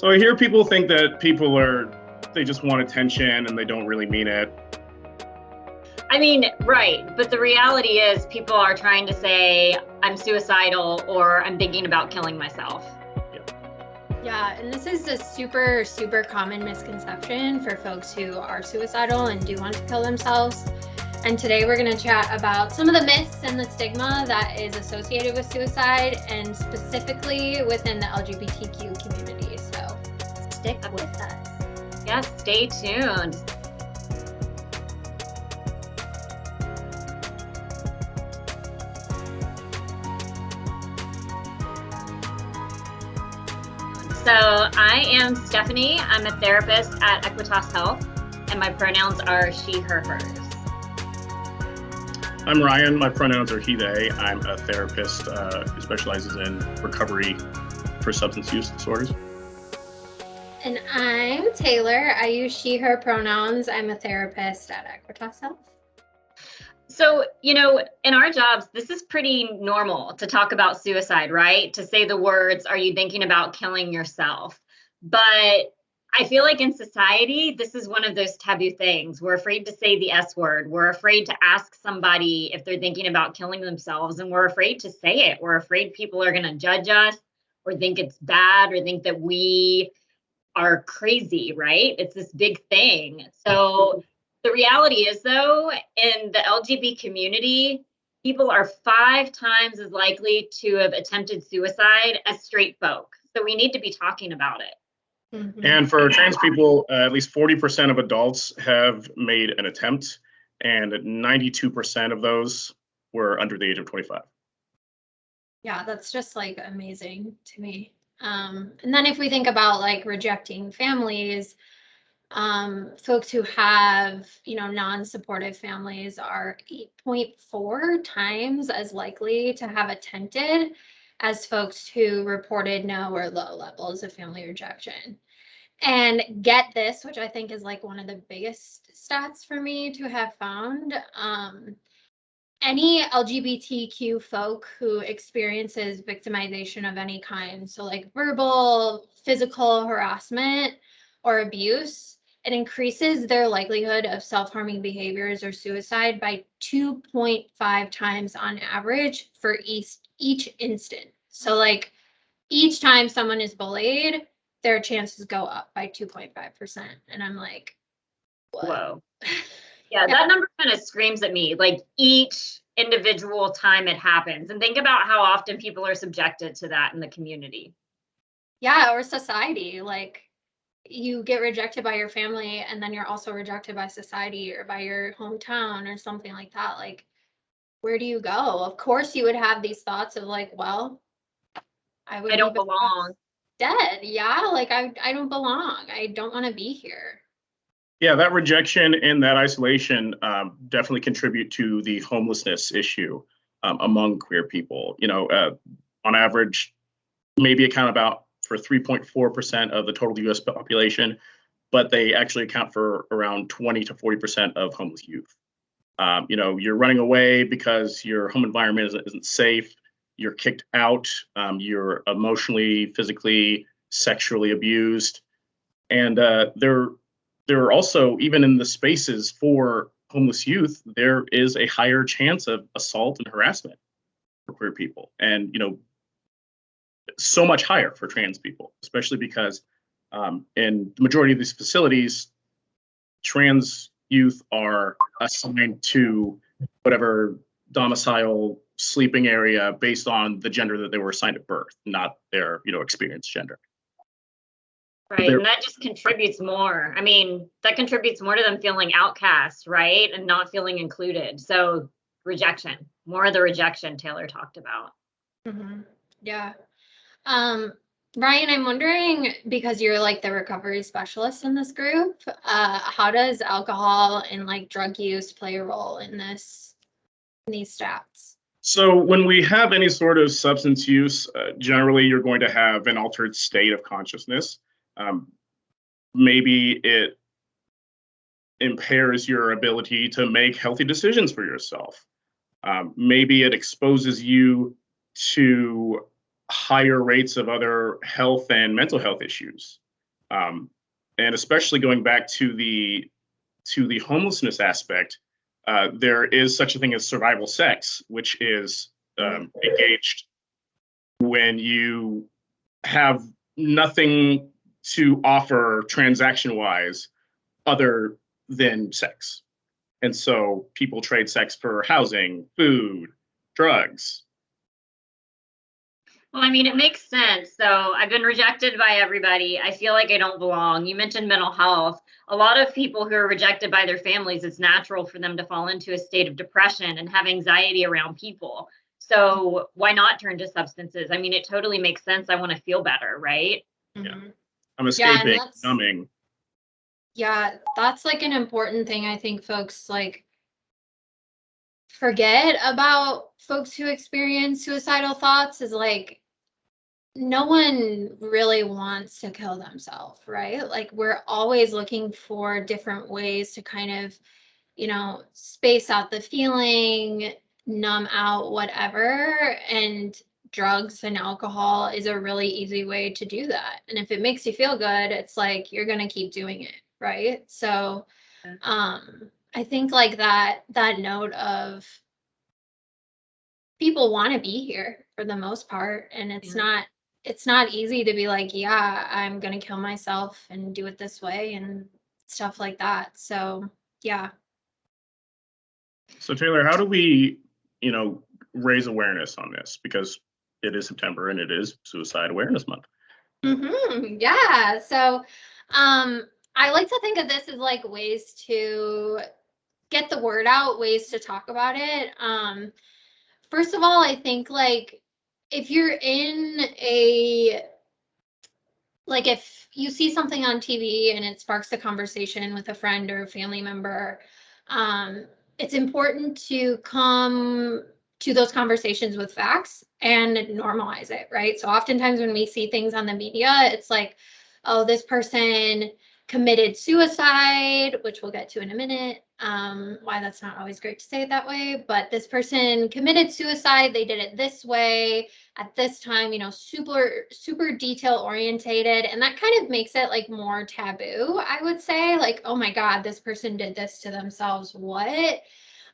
So I hear people think that they just want attention and they don't really mean it. I mean, right. But the reality is people are trying to say, I'm suicidal or I'm thinking about killing myself. Yeah, and this is a super, super common misconception for folks who are suicidal and do want to kill themselves. And today we're going to chat about some of the myths and the stigma that is associated with suicide, and specifically within the LGBTQ community. So stick with us. Yes, stay tuned. So I am Stephanie. I'm a therapist at Equitas Health, and my pronouns are she, her, hers. I'm Ryan. My pronouns are he, they. I'm a therapist who specializes in recovery for substance use disorders. And I'm Taylor. I use she, her pronouns. I'm a therapist at Equitas Health. So, in our jobs, this is pretty normal to talk about suicide, right? To say the words, are you thinking about killing yourself? But I feel like in society, this is one of those taboo things. We're afraid to say the S word. We're afraid to ask somebody if they're thinking about killing themselves, and we're afraid to say it. We're afraid people are going to judge us or think it's bad or think that we are crazy, right? It's this big thing. So the reality is, though, in the LGBT community, people are 5 times as likely to have attempted suicide as straight folk. So we need to be talking about it. Mm-hmm. And for trans people, at least 40% of adults have made an attempt, and 92% of those were under the age of 25. Yeah, that's just like amazing to me. And then if we think about like rejecting families, folks who have, non-supportive families are 8.4 times as likely to have attempted as folks who reported no or low levels of family rejection. And get this, which I think is like one of the biggest stats for me to have found, any LGBTQ folk who experiences victimization of any kind, so like verbal, physical harassment or abuse, it increases their likelihood of self-harming behaviors or suicide by 2.5 times on average for each instant. So like each time someone is bullied, their chances go up by 2.5%. And I'm like, what? Whoa. Yeah, that number kind of screams at me, like each individual time it happens. And think about how often people are subjected to that in the community. Yeah, or society. Like you get rejected by your family and then you're also rejected by society or by your hometown or something like that. Like, where do you go? Of course you would have these thoughts of like, well, I don't belong. Dead. Yeah, like I don't belong. I don't want to be here. Yeah, that rejection and that isolation definitely contribute to the homelessness issue among queer people. On average, maybe account about for 3.4% of the total U.S. population, but they actually account for around 20 to 40% of homeless youth. You're running away because your home environment isn't safe. You're kicked out. You're emotionally, physically, sexually abused, and there are also, even in the spaces for homeless youth, there is a higher chance of assault and harassment for queer people, and so much higher for trans people, especially because in the majority of these facilities, trans youth are assigned to whatever domicile sleeping area based on the gender that they were assigned at birth, not their experienced gender. Right, and that just contributes more. I mean, that contributes more to them feeling outcast, right? And not feeling included. So rejection, more of the rejection Taylor talked about. Mm-hmm. Yeah. Ryan, I'm wondering, because you're like the recovery specialist in this group, how does alcohol and like drug use play a role in these stats? So when we have any sort of substance use, generally you're going to have an altered state of consciousness. Maybe it impairs your ability to make healthy decisions for yourself. Maybe it exposes you to higher rates of other health and mental health issues. And especially going back to the homelessness aspect, there is such a thing as survival sex, which is engaged when you have nothing to offer transaction-wise other than sex. And so people trade sex for housing, food, drugs. Well, I mean, it makes sense. So I've been rejected by everybody. I feel like I don't belong. You mentioned mental health. A lot of people who are rejected by their families, it's natural for them to fall into a state of depression and have anxiety around people. So why not turn to substances? I mean, it totally makes sense. I want to feel better, right? Yeah. Mhm. I'm Yeah, and escaping, numbing. Yeah, that's like an important thing I think folks like forget about folks who experience suicidal thoughts is like no one really wants to kill themselves, right? Like we're always looking for different ways to kind of, space out the feeling, numb out whatever, and drugs and alcohol is a really easy way to do that. And if it makes you feel good, it's like you're going to keep doing it, right? So I think like that note of people want to be here for the most part, and it's not easy to be like, yeah, I'm gonna kill myself and do it this way and stuff like that. So yeah. So Taylor, how do we, raise awareness on this? Because it is September and it is Suicide Awareness Month. Yeah. So I like to think of this as like ways to get the word out, ways to talk about it. First of all, I think like if you're in a like if you see something on TV and it sparks a conversation with a friend or a family member, um, it's important to come to those conversations with facts and normalize it, right? So oftentimes when we see things on the media, it's like, oh, this person committed suicide, which we'll get to in a minute. Why that's not always great to say it that way, but this person committed suicide, they did it this way at this time, super detail orientated, and that kind of makes it like more taboo, I would say, like, oh my god, this person did this to themselves, what?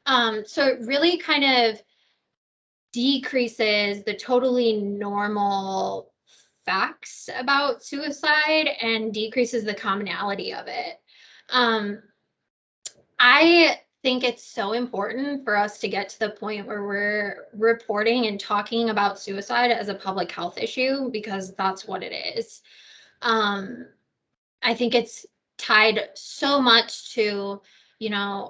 So it really kind of decreases the totally normal facts about suicide and decreases the commonality of it. I think it's so important for us to get to the point where we're reporting and talking about suicide as a public health issue, because that's what it is. Um, I think it's tied so much to,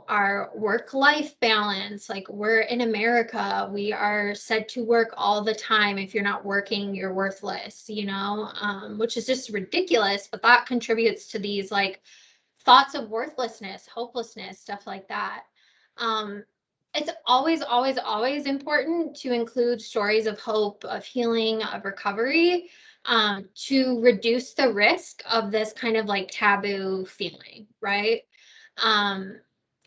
our work-life balance. Like we're in America, we are said to work all the time. If you're not working, you're worthless, which is just ridiculous, but that contributes to these like thoughts of worthlessness, hopelessness, stuff like that. Um, it's always, always, always important to include stories of hope, of healing, of recovery, to reduce the risk of this kind of like taboo feeling, right? Um,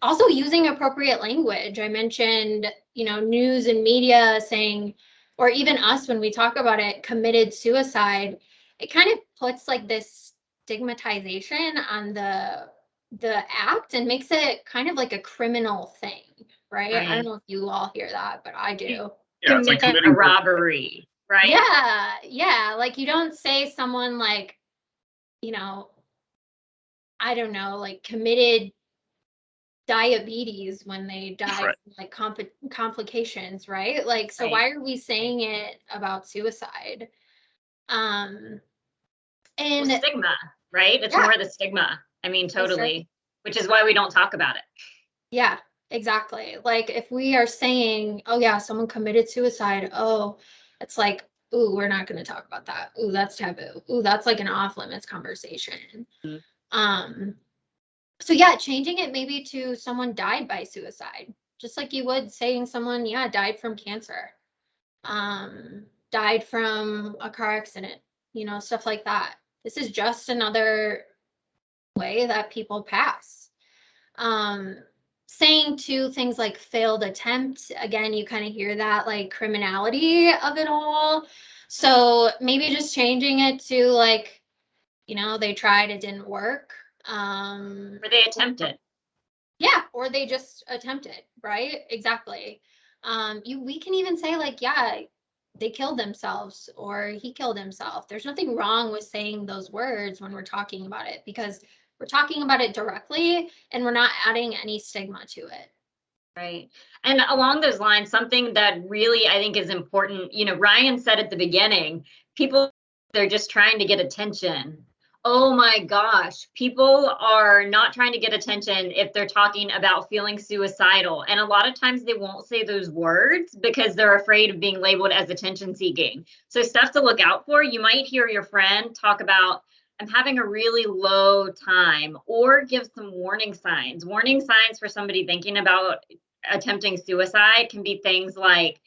Also using appropriate language. I mentioned, news and media saying, or even us when we talk about it, committed suicide. It kind of puts like this stigmatization on the act and makes it kind of like a criminal thing, right? I don't Right. know if you all hear that, but I do. Yeah, it's like Commit a committing. robbery, right? Yeah, like you don't say someone like, you know, I don't know, like committed diabetes when they die Right. from like complications, right? Like, so Right. why are we saying it about suicide? Um, Well, and stigma, right? It's yeah, more the stigma. I mean, that's right. totally. Which is why we don't talk about it. Yeah, exactly. Like if we are saying, oh yeah, someone committed suicide, oh, it's like, ooh, we're not going to talk about that. Ooh, that's taboo. Ooh, that's like an off limits conversation. Mhm. Um, so yeah, changing it maybe to someone died by suicide, just like you would saying someone, yeah, died from cancer, died from a car accident, stuff like that. This is just another way that people pass. Um, Saying to things like failed attempt, again, you kind of hear that like criminality of it all. So maybe just changing it to like They tried, it didn't work. Or they attempted. Yeah, or they just attempted, right? Exactly. We can even say like, yeah, they killed themselves or he killed himself. There's nothing wrong with saying those words when we're talking about it, because we're talking about it directly and we're not adding any stigma to it. Right. And along those lines, something that really I think is important, Ryan said at the beginning, people, they're just trying to get attention. Oh my gosh, people are not trying to get attention if they're talking about feeling suicidal. And a lot of times they won't say those words because they're afraid of being labeled as attention seeking. So, stuff to look out for. You might hear your friend talk about, I'm having a really low time, or give some warning signs. Warning signs for somebody thinking about attempting suicide can be things like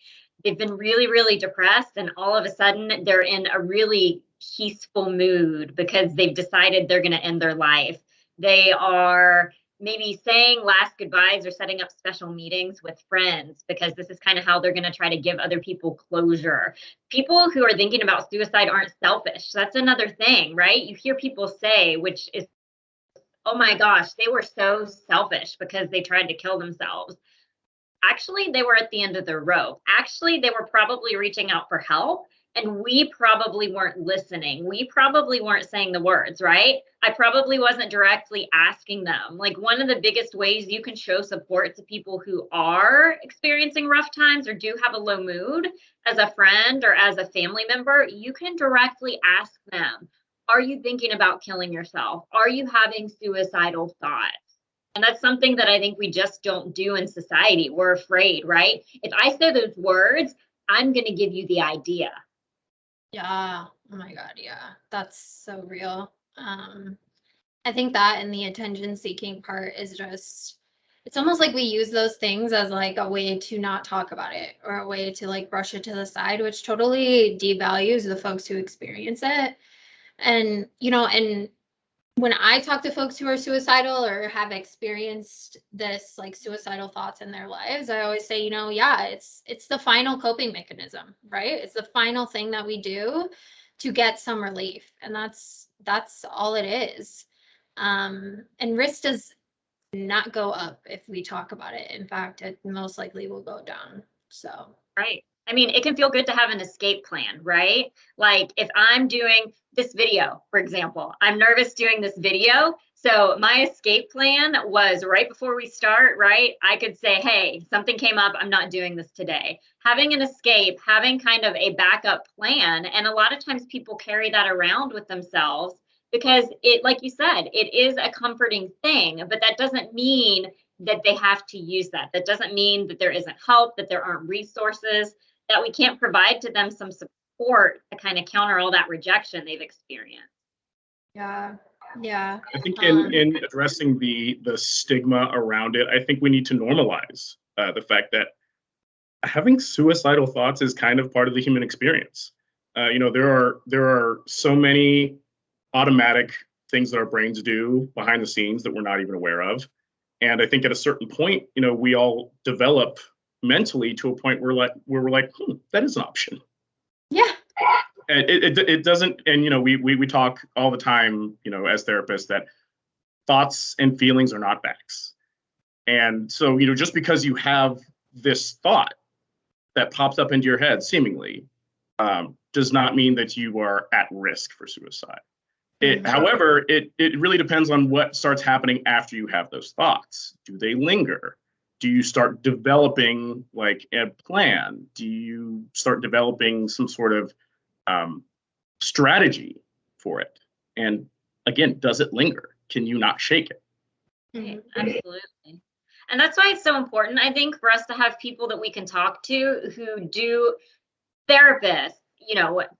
they've been really, really depressed, and all of a sudden they're in a really peaceful mood because they've decided they're going to end their life. They are maybe saying last goodbyes or setting up special meetings with friends because this is kind of how they're going to try to give other people closure. People who are thinking about suicide aren't selfish. That's another thing, right? You hear people say, which is, oh my gosh, they were so selfish because they tried to kill themselves. Actually, they were at the end of their rope. Actually, they were probably reaching out for help, and we probably weren't listening. We probably weren't saying the words, right? I probably wasn't directly asking them. Like, one of the biggest ways you can show support to people who are experiencing rough times or do have a low mood, as a friend or as a family member, you can directly ask them, are you thinking about killing yourself? Are you having suicidal thoughts? And that's something that I think we just don't do in society. We're afraid, right? If I say those words, I'm going to give you the idea. Yeah. Oh my God. Yeah. That's so real. I think that and the attention seeking part is just, it's almost like we use those things as like a way to not talk about it or a way to like brush it to the side, which totally devalues the folks who experience it. And when I talk to folks who are suicidal or have experienced this like suicidal thoughts in their lives, I always say, yeah, it's the final coping mechanism, right? It's the final thing that we do to get some relief. And that's all it is. And risk does not go up if we talk about it. In fact, it most likely will go down. So Right. I mean, it can feel good to have an escape plan, right? Like if I'm doing this video, for example, I'm nervous doing this video. So my escape plan was right before we start, right? I could say, hey, something came up. I'm not doing this today. Having an escape, having kind of a backup plan. And a lot of times people carry that around with themselves because it, like you said, it is a comforting thing, but that doesn't mean that they have to use that. That doesn't mean that there isn't help, that there aren't resources, that we can't provide to them some support to kind of counter all that rejection they've experienced. yeah. Yeah. I think in addressing the stigma around it, I think we need to normalize the fact that having suicidal thoughts is kind of part of the human experience. There are so many automatic things that our brains do behind the scenes that we're not even aware of. And I think at a certain point, we all develop mentally to a point where we're like, that is an option. Yeah. And it doesn't, and we talk all the time, as therapists, that thoughts and feelings are not facts. And so, just because you have this thought that pops up into your head, seemingly, does not mean that you are at risk for suicide. However, it really depends on what starts happening after you have those thoughts. Do they linger? Do you start developing like a plan? Do you start developing some sort of strategy for it? And again, does it linger? Can you not shake it? Right, absolutely. And that's why it's so important, I think, for us to have people that we can talk to who do, therapists,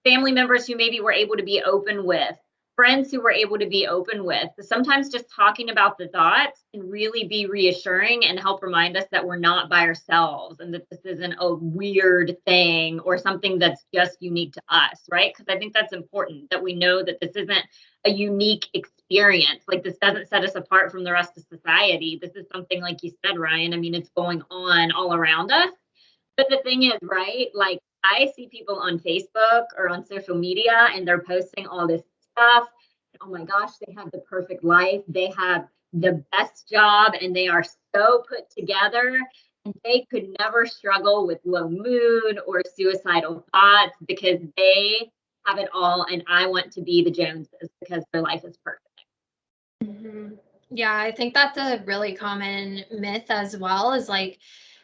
family members who maybe we're able to be open with, friends who we're able to be open with. Sometimes just talking about the thoughts can really be reassuring and help remind us that we're not by ourselves and that this isn't a weird thing or something that's just unique to us, right? Because I think that's important, that we know that this isn't a unique experience. Like, this doesn't set us apart from the rest of society. This is something, like you said, Ryan, I mean, it's going on all around us. But the thing is, right, like I see people on Facebook or on social media and they're posting all this stuff. oh my gosh, they have the perfect life. They have the best job and they are so put together. And they could never struggle with low mood or suicidal thoughts because they have it all. And I want to be the Joneses because their life is perfect. Mhm. Yeah, I think that's a really common myth as well, is like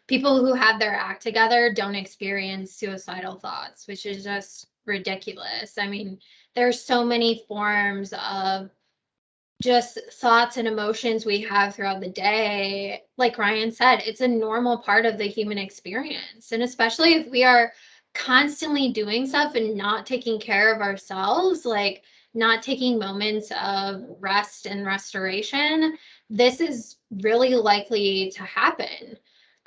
people who have their act together don't experience suicidal thoughts, which is just ridiculous. I mean, there's so many forms of just thoughts and emotions we have throughout the day. Like Ryan said, it's a normal part of the human experience. And especially if we are constantly doing stuff and not taking care of ourselves, like not taking moments of rest and restoration, this is really likely to happen.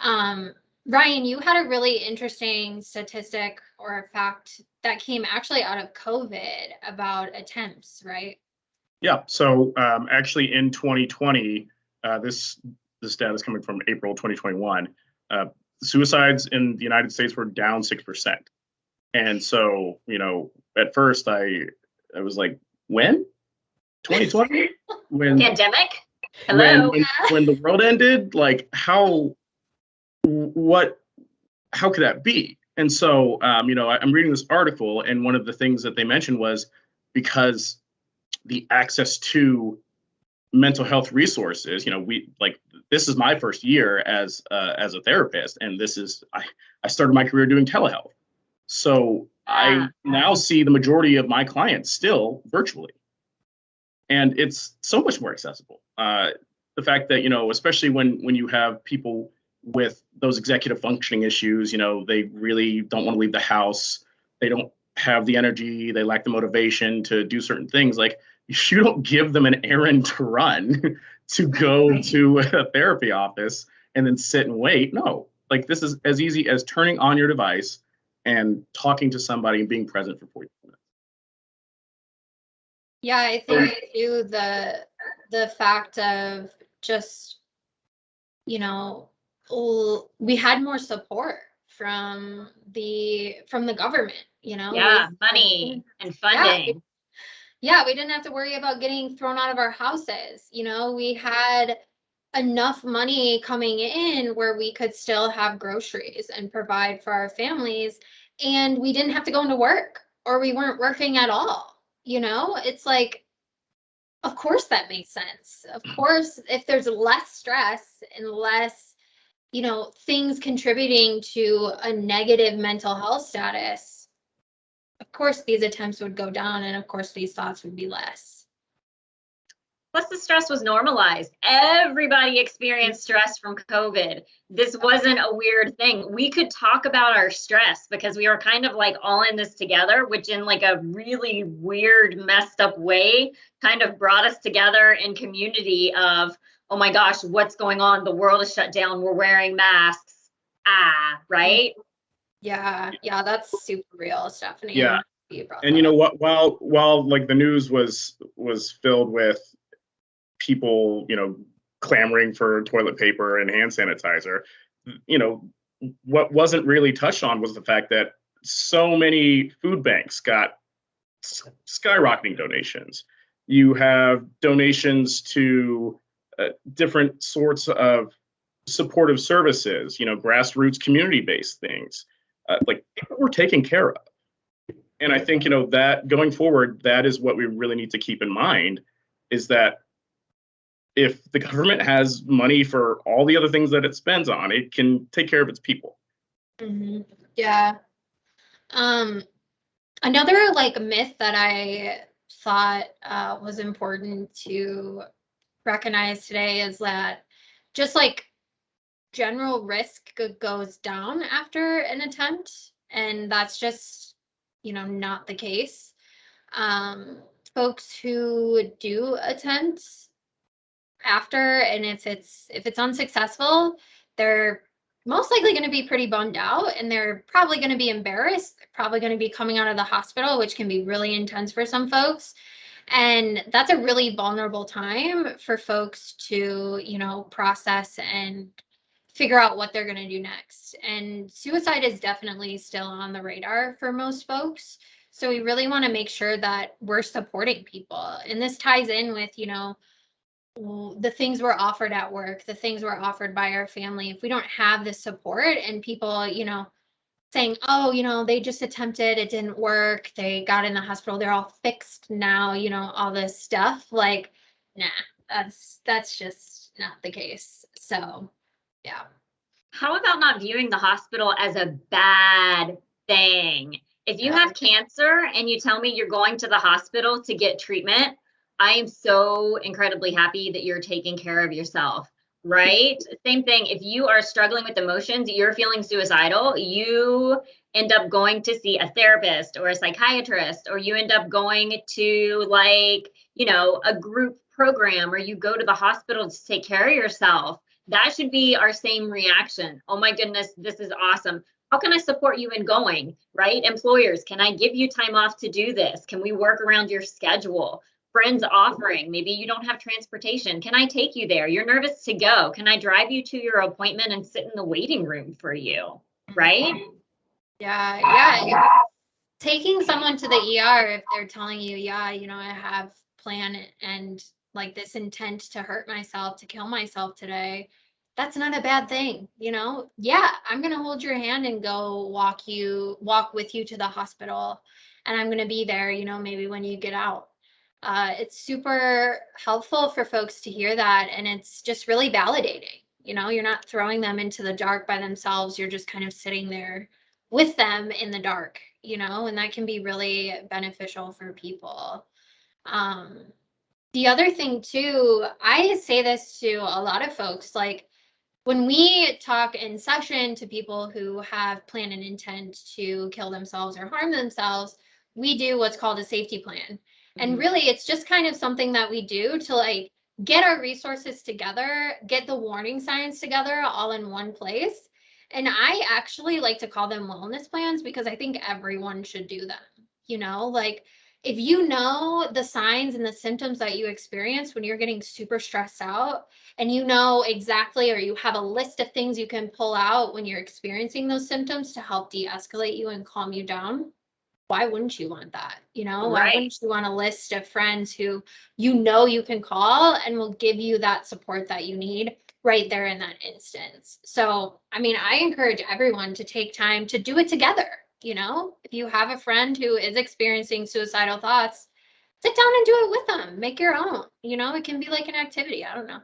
Um, Ryan, you had a really interesting statistic or a fact that came actually out of COVID about attempts, right? Yeah. So actually, in 2020, this data is coming from April 2021. Suicides in the United States were down 6%. And so, at first I was like, when? 2020? When Pandemic? when Hello? when when the world ended? Like what how could that be? And so, I'm reading this article, and one of the things that they mentioned was because the access to mental health resources. We like this is my first year as a therapist, and I started my career doing telehealth. So I now see the majority of my clients still virtually, and it's so much more accessible. The fact that especially when you have people with those executive functioning issues, they really don't want to leave the house. They don't have the energy. They lack the motivation to do certain things. Like you don't give them an errand to run to go to a therapy office and then sit and wait. No, like this is as easy as turning on your device and talking to somebody and being present for 40 minutes. Yeah, I think too the fact of just, you know, we had more support from the government, Yeah, money and yeah, funding. yeah, we didn't have to worry about getting thrown out of our houses. We had enough money coming in where we could still have groceries and provide for our families, and we didn't have to go into work, or we weren't working at all. It's like, of course that makes sense. Of course, if there's less stress and less, things contributing to a negative mental health status, of course these attempts would go down, and of course these thoughts would be less. Plus, the stress was normalized. Everybody experienced stress from COVID. This wasn't a weird thing. We could talk about our stress because we were kind of like all in this together, which in like a really weird, messed up way kind of brought us together in community of, oh my gosh, what's going on? The world is shut down. We're wearing masks. Right? Yeah, that's super real, Stephanie. Yeah. You brought And that up. while like the news was filled with people, clamoring for toilet paper and hand sanitizer, you know, what wasn't really touched on was the fact that so many food banks got skyrocketing donations. You have donations to different sorts of supportive services, grassroots community-based things. Like people were taken care of. And I think, that going forward, that is what we really need to keep in mind is that if the government has money for all the other things that it spends on, it can take care of its people. Mm-hmm. Yeah. Another like myth that I thought was important to recognize today is that just like general risk goes down after an attempt, and that's just not the case. Folks who do attempt after, and if it's unsuccessful, they're most likely going to be pretty bummed out, and they're probably going to be embarrassed. They're probably going to be coming out of the hospital, which can be really intense for some folks. And that's a really vulnerable time for folks to process and figure out what they're going to do next. And suicide is definitely still on the radar for most folks. So we really want to make sure that we're supporting people. And this ties in with, the things we're offered at work, the things we're offered by our family. If we don't have the support and people, saying, oh, they just attempted, it didn't work, they got in the hospital, they're all fixed now, all this stuff, like, nah, that's just not the case. So, yeah. How about not viewing the hospital as a bad thing? If you have cancer and you tell me you're going to the hospital to get treatment, I am so incredibly happy that you're taking care of yourself, right? Same thing. If you are struggling with emotions, you're feeling suicidal, you end up going to see a therapist or a psychiatrist, or you end up going to a group program, or you go to the hospital to take care of yourself. That should be our same reaction. Oh my goodness, this is awesome. How can I support you in going, right? Employers, can I give you time off to do this? Can we work around your schedule? Friends offering, maybe you don't have transportation. Can I take you there? You're nervous to go. Can I drive you to your appointment and sit in the waiting room for you, right? Yeah. Taking someone to the ER if they're telling you, yeah, I have plan and like this intent to hurt myself, to kill myself today, that's not a bad thing, Yeah, I'm going to hold your hand and go walk with you to the hospital, and I'm going to be there, maybe when you get out. It's super helpful for folks to hear that, and it's just really validating. You're not throwing them into the dark by themselves. You're just kind of sitting there with them in the dark, and that can be really beneficial for people. The other thing too, I say this to a lot of folks, like when we talk in session to people who have plan and intent to kill themselves or harm themselves, we do what's called a safety plan. And really, it's just kind of something that we do to get our resources together, get the warning signs together all in one place. And I actually like to call them wellness plans because I think everyone should do them. If you know the signs and the symptoms that you experience when you're getting super stressed out, and exactly, or you have a list of things you can pull out when you're experiencing those symptoms to help de-escalate you and calm you down, why wouldn't you want that? Why wouldn't you want a list of friends who you can call and will give you that support that you need right there in that instance? So, I encourage everyone to take time to do it together. If you have a friend who is experiencing suicidal thoughts, sit down and do it with them. Make your own. It can be like an activity. I don't know.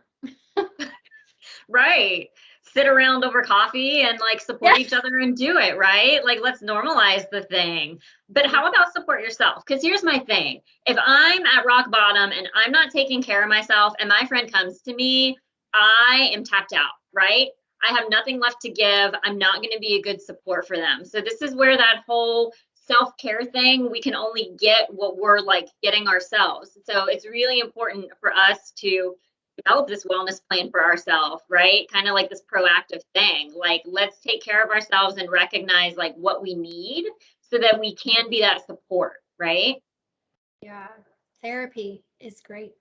Right. Sit around over coffee and support each other and do it, right? Let's normalize the thing. But how about support yourself? Because here's my thing. If I'm at rock bottom and I'm not taking care of myself and my friend comes to me, I am tapped out, right? I have nothing left to give. I'm not going to be a good support for them. So this is where that whole self-care thing, we can only get what we're getting ourselves. So it's really important for us to develop this wellness plan for ourselves, right? Kind of like this proactive thing. Let's take care of ourselves and recognize what we need so that we can be that support, right? Yeah. Therapy is great.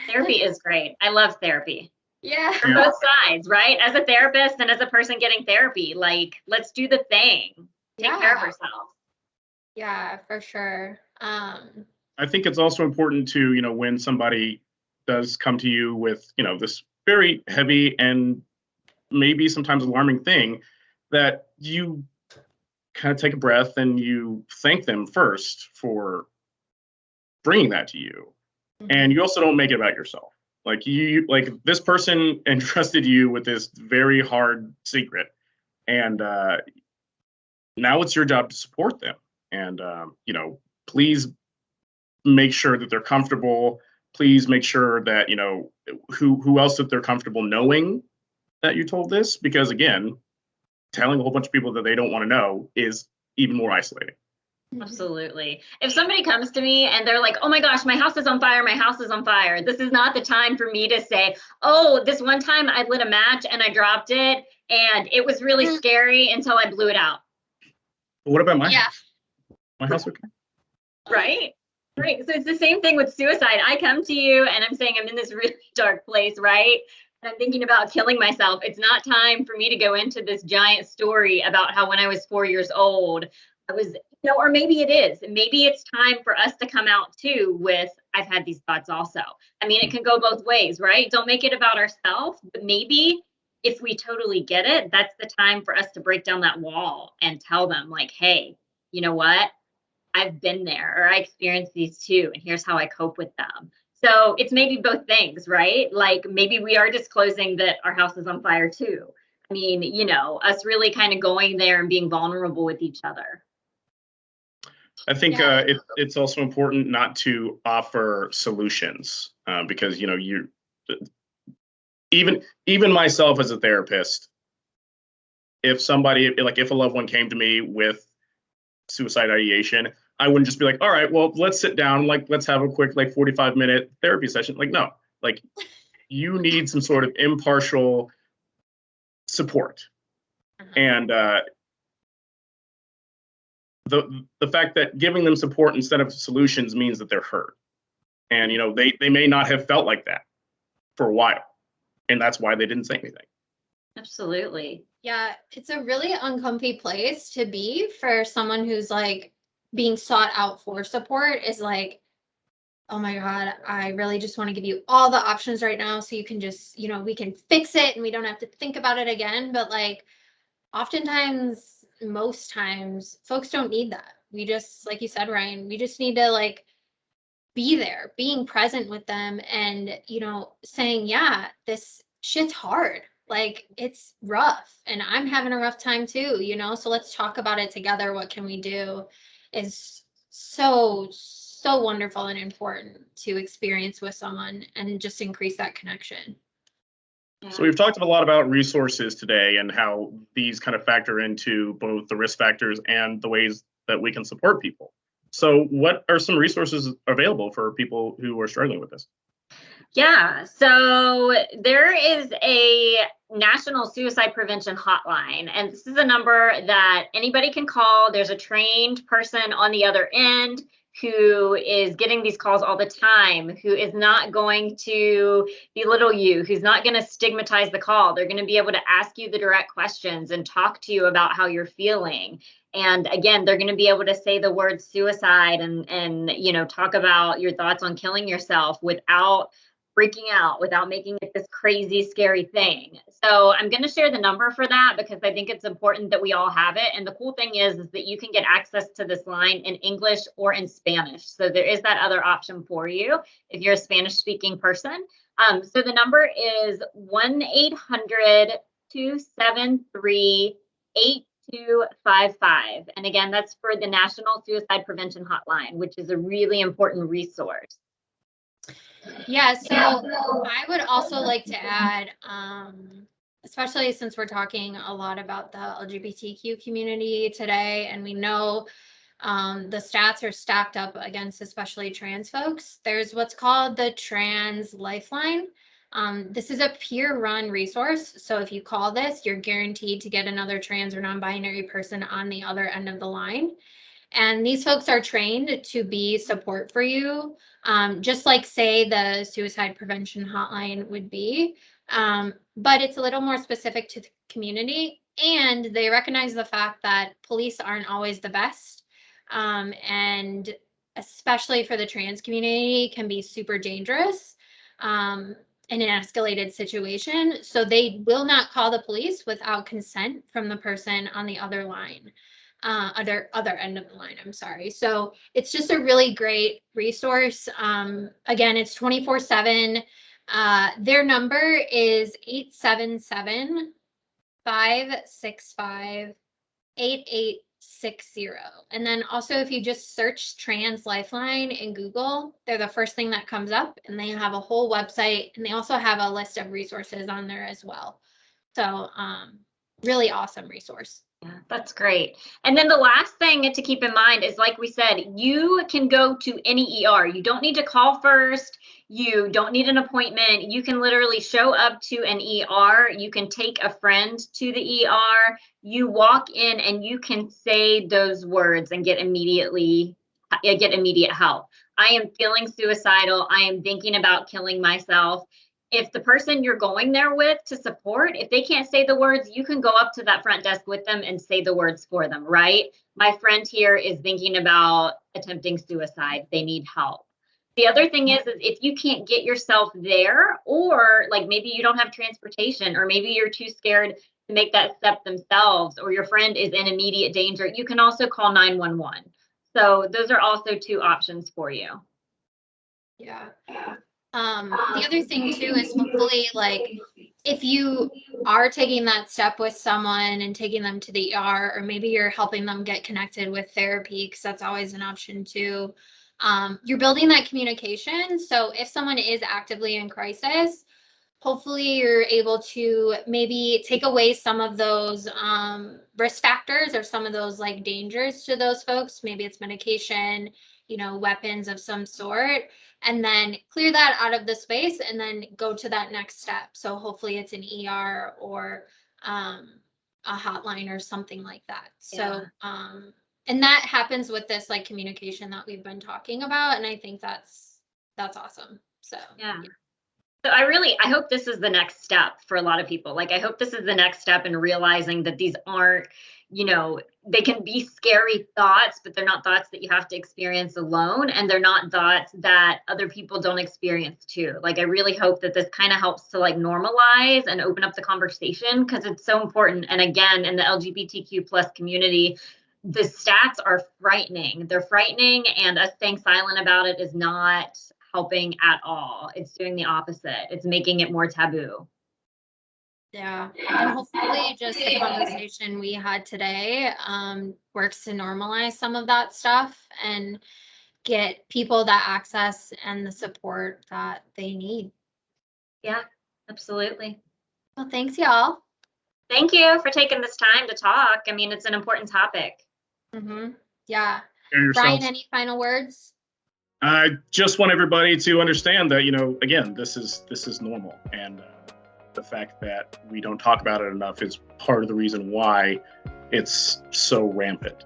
Therapy is great. I love therapy. Yeah. From both sides, right? As a therapist and as a person getting therapy, let's do the thing. Take care of ourselves. Yeah, for sure. I think it's also important to, when somebody does come to you with, this very heavy and maybe sometimes alarming thing, that you kind of take a breath and you thank them first for bringing that to you. And you also don't make it about yourself. This person entrusted you with this very hard secret, and now it's your job to support them. And please make sure that they're comfortable. Please make sure that who else that they're comfortable knowing that you told this, because again, telling a whole bunch of people that they don't want to know is even more isolating. Absolutely. If somebody comes to me and they're like, oh my gosh, my house is on fire, my house is on fire, this is not the time for me to say, oh, this one time I lit a match and I dropped it and it was really scary until I blew it out. But what about my house? My house okay? Right? Right. So it's the same thing with suicide. I come to you and I'm saying I'm in this really dark place, right? And I'm thinking about killing myself. It's not time for me to go into this giant story about how when I was 4 years old, I was or maybe it is. Maybe it's time for us to come out too with, I've had these thoughts also. I mean, it can go both ways, right? Don't make it about ourselves, but maybe if we totally get it, that's the time for us to break down that wall and tell them, like, hey, you know what? I've been there, or I experienced these too, and here's how I cope with them. So it's maybe both things, right? Like maybe we are disclosing that our house is on fire too. I mean, us really kind of going there and being vulnerable with each other. I think Yeah. it's also important not to offer solutions because you even myself as a therapist, if somebody if a loved one came to me with suicide ideation, I wouldn't just be like, all right, well, let's sit down, let's have a quick 45-minute therapy session. No, you need some sort of impartial support. And the fact that giving them support instead of solutions means that they're hurt. And they may not have felt like that for a while. And that's why they didn't say anything. Absolutely. Yeah, it's a really uncomfy place to be for someone who's being sought out for support is oh my God, I really just want to give you all the options right now so you can just, we can fix it and we don't have to think about it again. But oftentimes, most times, folks don't need that. We just, like you said, Ryan, we just need to be there, being present with them and, saying, yeah, this shit's hard. It's rough and I'm having a rough time too, so let's talk about it together. What can we do is so wonderful and important to experience with someone and just increase that connection. So we've talked a lot about resources today and how these kind of factor into both the risk factors and the ways that we can support people. So what are some resources available for people who are struggling with this? Yeah, so there is a national suicide prevention hotline, and this is a number that anybody can call. There's a trained person on the other end who is getting these calls all the time, who is not going to belittle you, who's not going to stigmatize the call. They're going to be able to ask you the direct questions and talk to you about how you're feeling. And again, they're going to be able to say the word suicide and talk about your thoughts on killing yourself without freaking out, without making it this crazy, scary thing. So I'm going to share the number for that because I think it's important that we all have it. And the cool thing is that you can get access to this line in English or in Spanish. So there is that other option for you if you're a Spanish speaking person. So the number is 1-800-273-8255. And again, that's for the National Suicide Prevention Hotline, which is a really important resource. Yeah, so I would also like to add, especially since we're talking a lot about the LGBTQ community today, and we know the stats are stacked up against especially trans folks, there's what's called the Trans Lifeline. This is a peer-run resource, so if you call this, you're guaranteed to get another trans or non-binary person on the other end of the line. And these folks are trained to be support for you, just like, say, the suicide prevention hotline would be. But it's a little more specific to the community. And they recognize the fact that police aren't always the best. And especially for the trans community, can be super dangerous in an escalated situation. So they will not call the police without consent from the person on the other line. Other end of the line, I'm sorry. So it's just a really great resource. Again, it's 24/7. Their number is 877-565-8860. And then also, if you just search Trans Lifeline in Google, they're the first thing that comes up, and they have a whole website, and they also have a list of resources on there as well. So really awesome resource. Yeah, that's great. And then the last thing to keep in mind is, like we said, you can go to any ER. You don't need to call first. You don't need an appointment. You can literally show up to an ER. You can take a friend to the ER. You walk in and you can say those words and get immediate help. I am feeling suicidal. I am thinking about killing myself. if the person you're going there with to support, if they can't say the words, you can go up to that front desk with them and say the words for them, right? My friend here is thinking about attempting suicide. They need help. The other thing is if you can't get yourself there, or like maybe you don't have transportation, or maybe you're too scared to make that step themselves, or your friend is in immediate danger, you can also call 911. So those are also 2 options for you. Yeah. The other thing too is hopefully like if you are taking that step with someone and taking them to the ER, or maybe you're helping them get connected with therapy, because that's always an option too. You're building that communication. So if someone is actively in crisis, hopefully you're able to maybe take away some of those risk factors, or some of those like dangers to those folks. Maybe it's medication, weapons of some sort, and then clear that out of the space and then go to that next step. So hopefully it's an ER or a hotline or something like that. Yeah. So and that happens with this like communication that we've been talking about, and I think that's awesome. So Yeah. So I hope this is the next step for a lot of people. Like, I hope this is the next step in realizing that these aren't, they can be scary thoughts, but they're not thoughts that you have to experience alone. And they're not thoughts that other people don't experience too. Like, I really hope that this kind of helps to like normalize and open up the conversation, because it's so important. And again, in the LGBTQ plus community, the stats are frightening. They're frightening, and us staying silent about it is not helping at all. It's doing the opposite. It's making it more taboo. yeah, and hopefully just the conversation we had today works to normalize some of that stuff and get people that access and the support that they need. Yeah, absolutely. Well, thanks, y'all. Thank you for taking this time to talk. I mean, it's an important topic. Yeah. Care Brian, yourselves. any final words? I just want everybody to understand that, again, this is normal, and the fact that we don't talk about it enough is part of the reason why it's so rampant.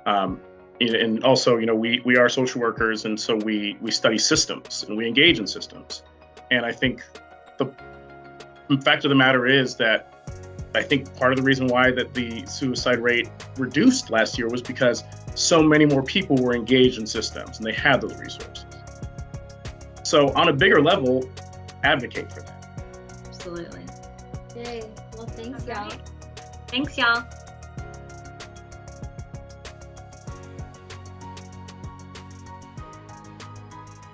And also, we are social workers, and so we study systems and we engage in systems. And I think the fact of the matter is that I think part of the reason why that the suicide rate reduced last year was because so many more people were engaged in systems and they had those resources. So on a bigger level, advocate for that. Absolutely. Yay. Well, thanks, y'all. Thanks, y'all.